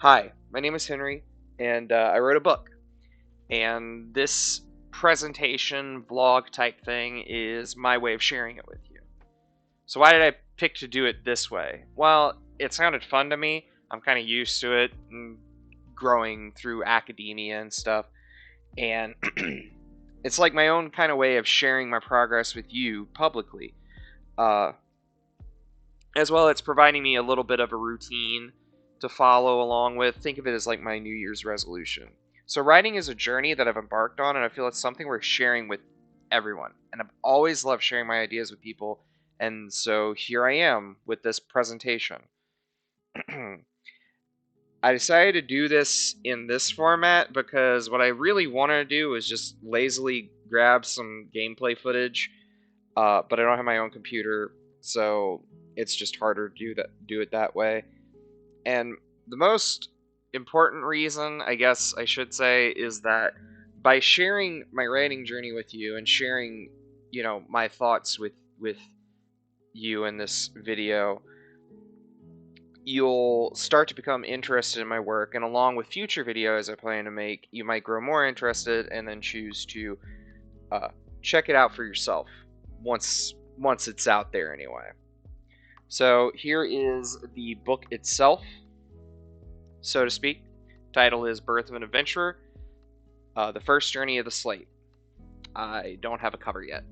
Hi, my name is Henry, and I wrote a book. And this presentation vlog type thing is my way of sharing it with you. So, why did I pick to do it this way? Well, it sounded fun to me. I'm kind of used to it, growing through academia and stuff. And it's like my own kind of way of sharing my progress with you publicly. Uh, as well, it's providing me a little bit of a routine to follow along with. Think of it as like my New Year's resolution. So, writing is a journey that I've embarked on, and I feel it's something worth sharing with everyone. And I've always loved sharing my ideas with people, and so here I am with this presentation. I decided to do this in this format because what I really wanted to do was just lazily grab some gameplay footage, but I don't have my own computer, so it's just harder to do it that way. And the most important reason, I guess I should say, is that by sharing my writing journey with you and sharing, my thoughts with you in this video, you'll start to become interested in my work, and along with future videos I plan to make, you might grow more interested and then choose to uh, check it out for yourself once it's out there anyway. So here is the book itself, so to speak. Title is Birth of an Adventurer, The First Journey of the Slate. I don't have a cover yet.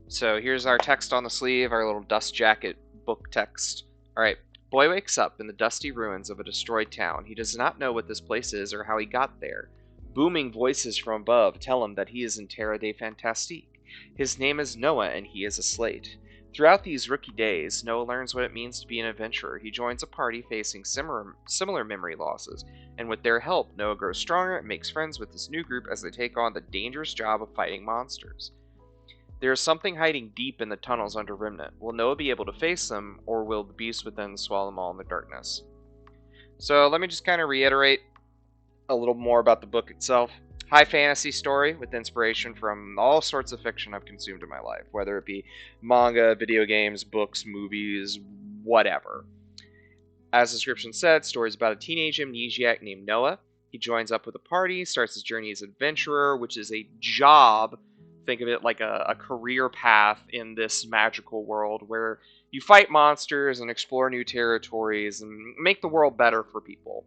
So here's our text on the sleeve, our little dust jacket book text. Alright. Boy wakes up in the dusty ruins of a destroyed town. He does not know what this place is or how he got there. Booming voices from above tell him that he is in Terra de Fantastique. His name is Noah, and he is a Slate. Throughout these rookie days, Noah learns what it means to be an adventurer. He joins a party facing similar memory losses, and with their help, Noah grows stronger and makes friends with this new group as they take on the dangerous job of fighting monsters. There is something hiding deep in the tunnels under Remnant. Will Noah be able to face them, or will the beast within swallow them all in the darkness? So let me just kind of reiterate a little more about the book itself. High fantasy story with inspiration from all sorts of fiction I've consumed in my life, whether it be manga, video games, books, movies, whatever. As the description said, stories about a teenage amnesiac named Noah. He joins up with a party, starts his journey as an adventurer, which is a job. Think of it like a career path in this magical world where you fight monsters and explore new territories and make the world better for people.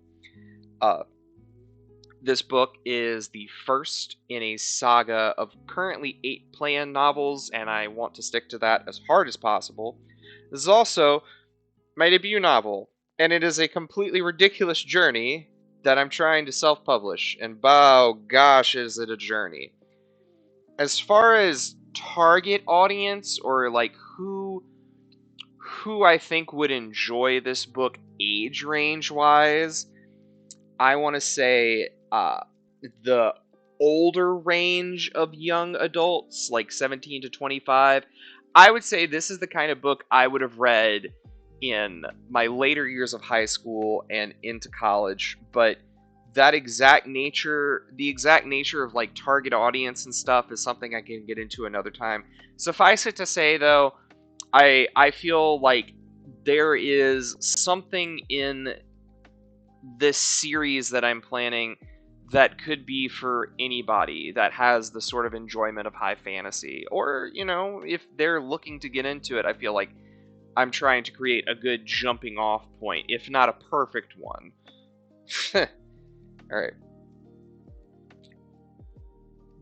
This book is the first in a saga of currently 8 planned novels, and I want to stick to that as hard as possible. This is also my debut novel, and it is a completely ridiculous journey that I'm trying to self-publish, and oh gosh, is it a journey. As far as target audience, or like who I think would enjoy this book age range wise, I want to say the older range of young adults, like 17 to 25. I would say this is the kind of book I would have read in my later years of high school and into college, but the exact nature of like target audience and stuff is something I can get into another time. Suffice it to say, though, I feel like there is something in this series that I'm planning that could be for anybody that has the sort of enjoyment of high fantasy, or if they're looking to get into it. I feel like I'm trying to create a good jumping off point, if not a perfect one. All right.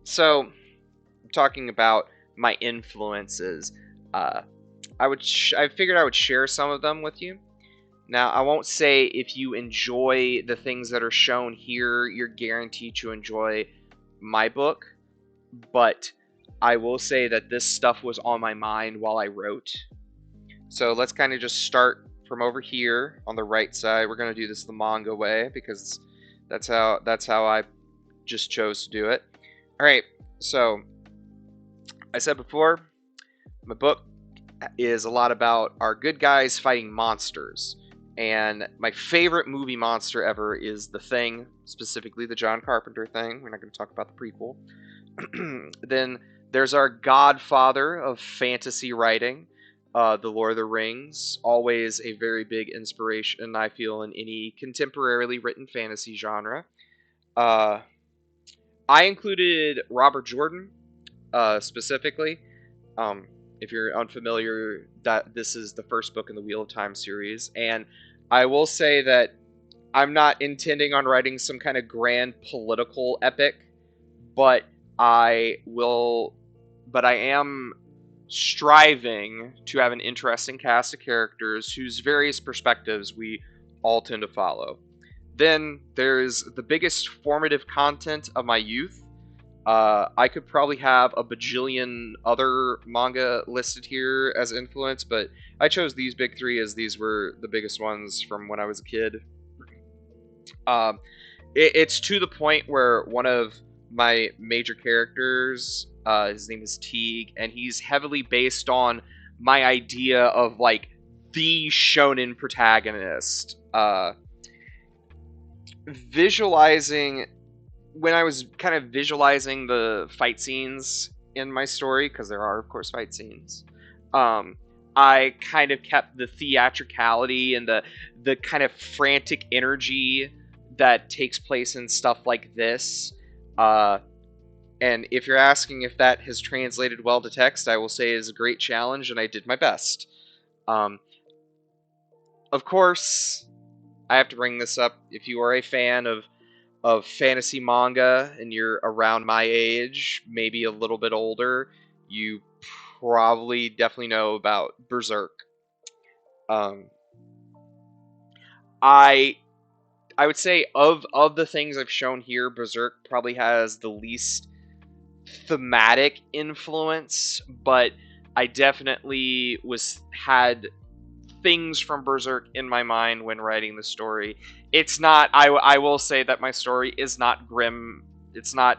So, I'm talking about my influences. I figured I would share some of them with you. Now, I won't say if you enjoy the things that are shown here, you're guaranteed to enjoy my book, but I will say that this stuff was on my mind while I wrote. So let's kind of just start from over here on the right side. We're going to do this the manga way because that's how I just chose to do it. All right, so I said before, my book is a lot about our good guys fighting monsters. And my favorite movie monster ever is The Thing, specifically the John Carpenter Thing. We're not going to talk about the prequel. Then there's our godfather of fantasy writing, The Lord of the Rings, always a very big inspiration, I feel, in any contemporarily written fantasy genre. Uh, I included Robert Jordan specifically. Um, if you're unfamiliar, that this is the first book in the Wheel of Time series, and I will say that I'm not intending on writing some kind of grand political epic, but I will, but I am striving to have an interesting cast of characters whose various perspectives we all tend to follow. Then there's the biggest formative content of my youth. I could probably have a bajillion other manga listed here as influence, but I chose these big three as these were the biggest ones from when I was a kid. Um, it's to the point where one of my major characters, his name is Teague, and he's heavily based on my idea of like the shonen protagonist. Visualizing when I was kind of visualizing the fight scenes in my story, because there are of course fight scenes. I kind of kept the theatricality and the kind of frantic energy that takes place in stuff like this. And if you're asking if that has translated well to text, I will say it is a great challenge, and I did my best. Um, of course, I have to bring this up. If you are a fan of fantasy manga and you're around my age, maybe a little bit older, you probably definitely know about Berserk. Um, I I would say of the things I've shown here, Berserk probably has the least thematic influence, but I definitely had things from Berserk in my mind when writing the story. It's not. I will say that my story is not grim. It's not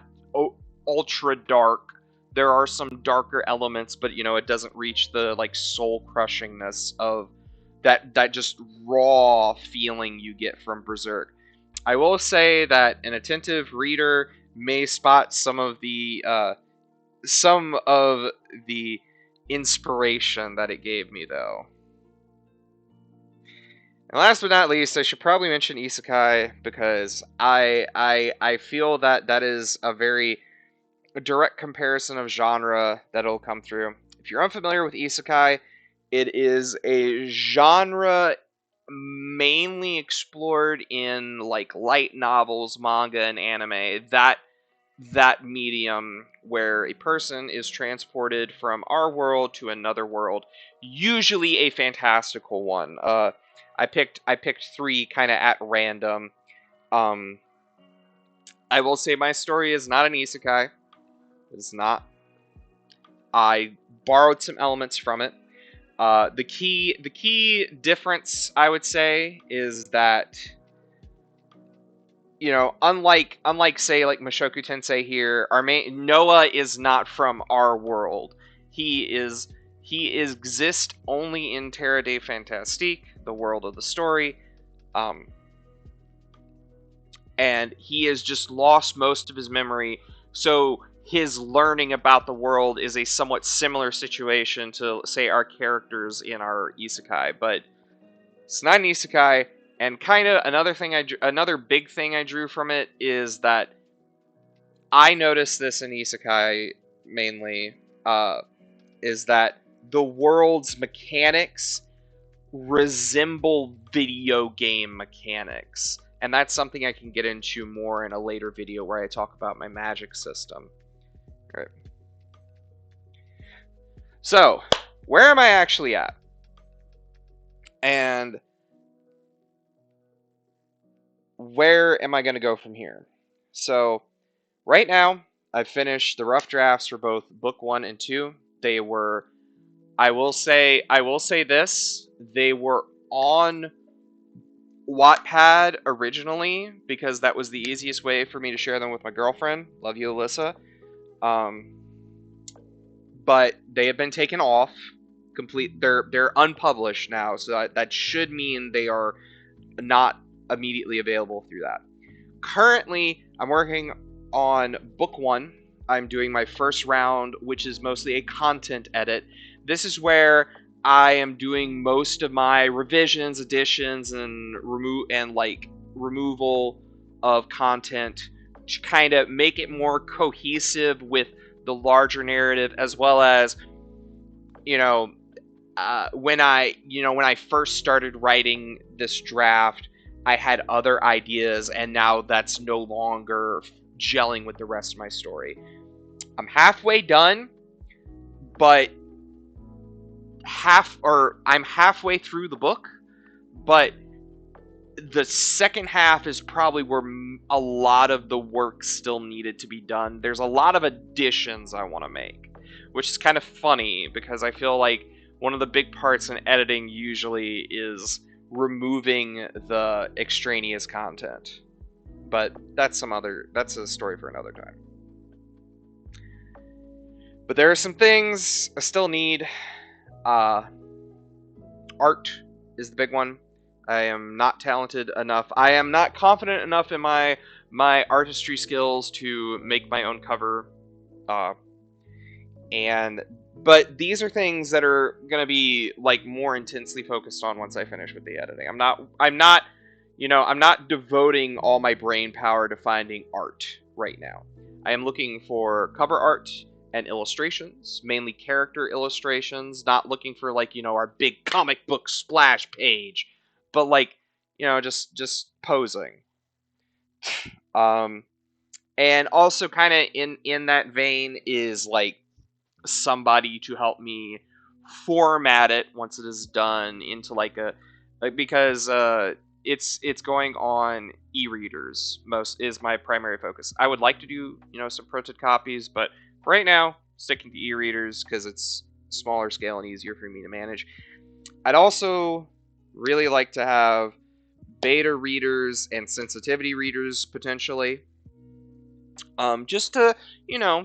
ultra dark. There are some darker elements, but it doesn't reach the like soul crushingness of that just raw feeling you get from Berserk. I will say that an attentive reader may spot some of the inspiration that it gave me, though. And last but not least, I should probably mention isekai because I feel that that is a very direct comparison of genre that'll come through. If you're unfamiliar with isekai, it is a genre mainly explored in like light novels, manga, and anime. That medium where a person is transported from our world to another world, usually a fantastical one. I picked three kind of at random. Um, I will say my story is not an isekai. It's not. I borrowed some elements from it. The key difference I would say is that unlike say like Mushoku Tensei here, our main Noah is not from our world. He exists only in Terra de Fantastique, the world of the story, um, and he has just lost most of his memory. So his learning about the world is a somewhat similar situation to say our characters in our isekai, but it's not an isekai. And kind of another big thing I drew from it is that I noticed this in isekai mainly, is that the world's mechanics resemble video game mechanics. And that's something I can get into more in a later video where I talk about my magic system. All right. So, where am I actually at? And where am I going to go from here? So, right now, I've finished the rough drafts for both book 1 and 2. They were I will say this, they were on Wattpad originally because that was the easiest way for me to share them with my girlfriend. Love you, Alyssa. But they have been taken off. They're unpublished now, so that should mean they are not immediately available through that. Currently, I'm working on book 1. I'm doing my first round, which is mostly a content edit. This is where I am doing most of my revisions, additions, and removal of content to kind of make it more cohesive with the larger narrative, as well as, you know, when I first started writing this draft, I had other ideas, and now that's no longer gelling with the rest of my story. I'm halfway done, but I'm halfway through the book, but the second half is probably where a lot of the work still needed to be done. There's a lot of additions I want to make, which is kind of funny because I feel like one of the big parts in editing usually is removing the extraneous content. But that's a story for another time. But there are some things I still need. Art is the big one. I am not talented enough. I am not confident enough in my artistry skills to make my own cover. But these are things that are gonna be like more intensely focused on once I finish with the editing. I'm not devoting all my brain power to finding art right now. I am looking for cover art and illustrations, mainly character illustrations, not looking for like, our big comic book splash page, but like, just posing. And also kind of in that vein is like somebody to help me format it once it is done into because it's going on e-readers most is my primary focus. I would like to do some printed copies, but right now sticking to e-readers because it's smaller scale and easier for me to manage. I'd also really like to have beta readers and sensitivity readers potentially, just to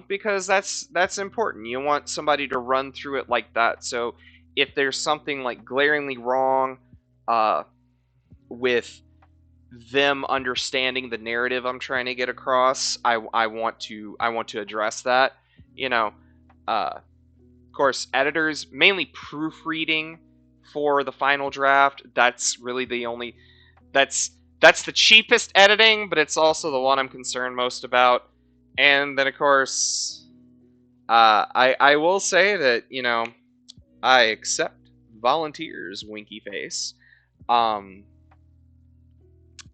because that's important. You want somebody to run through it like that, so if there's something like glaringly wrong with them understanding the narrative I'm trying to get across, I want to address that. Of course, editors mainly proofreading for the final draft. That's really the only that's the cheapest editing, but it's also the one I'm concerned most about. And then, of course, I will say that I accept volunteers, winky face.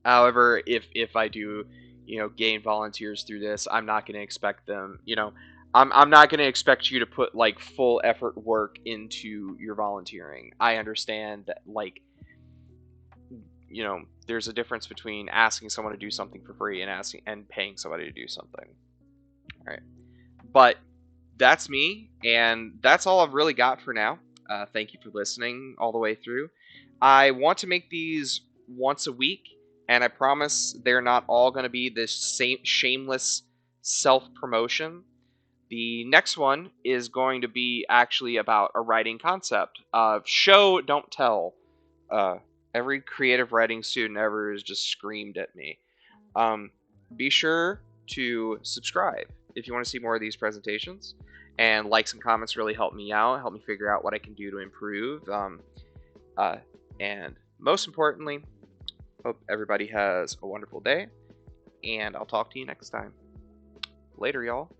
However, if I do gain volunteers through this, I'm not going to expect them. I'm not going to expect you to put like full effort work into your volunteering. I understand that there's a difference between asking someone to do something for free and paying somebody to do something. All right, but that's me, and that's all I've really got for now. Thank you for listening all the way through. I want to make these once a week, and I promise they're not all going to be this same shameless self-promotion. The next one is going to be actually about a writing concept of show, don't tell. Every creative writing student ever has just screamed at me. Be sure to subscribe if you want to see more of these presentations, and likes and comments really help me out, help me figure out what I can do to improve. And most importantly, hope everybody has a wonderful day, and I'll talk to you next time. Later, y'all.